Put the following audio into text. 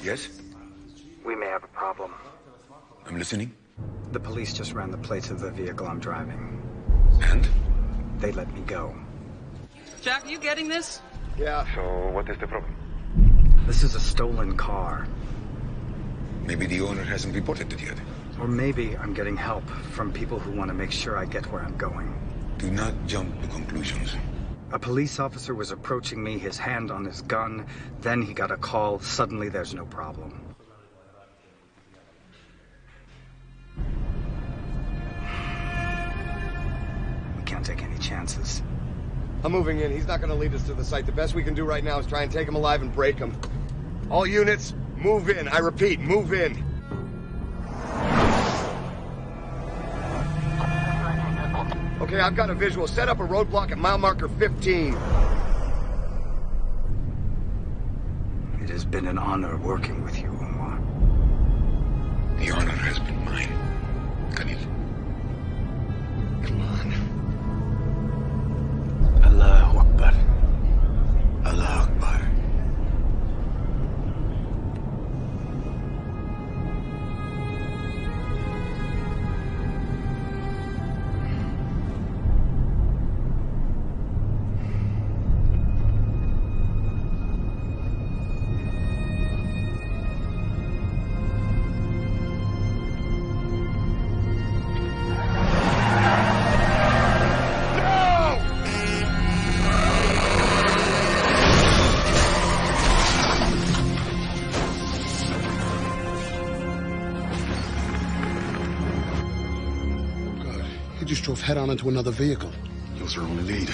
Yes? We may have a problem. I'm listening. The police just ran the plates of the vehicle I'm driving. And? They let me go. Jack, are you getting this? Yeah. So, what is the problem? This is a stolen car. Maybe the owner hasn't reported it yet. Or maybe I'm getting help from people who want to make sure I get where I'm going. Do not jump to conclusions. A police officer was approaching me, his hand on his gun. Then he got a call. Suddenly there's no problem. We can't take any chances. I'm moving in. He's not going to lead us to the site. The best we can do right now is try and take him alive and break him. All units, move in. I repeat, move in. Okay, I've got a visual. Set up a roadblock at mile marker 15. It has been an honor working with you, Umar. The honor has been mine, Khalil. Come on. Allahu Akbar. Allahu Akbar. He just drove head-on into another vehicle. He was our only lead.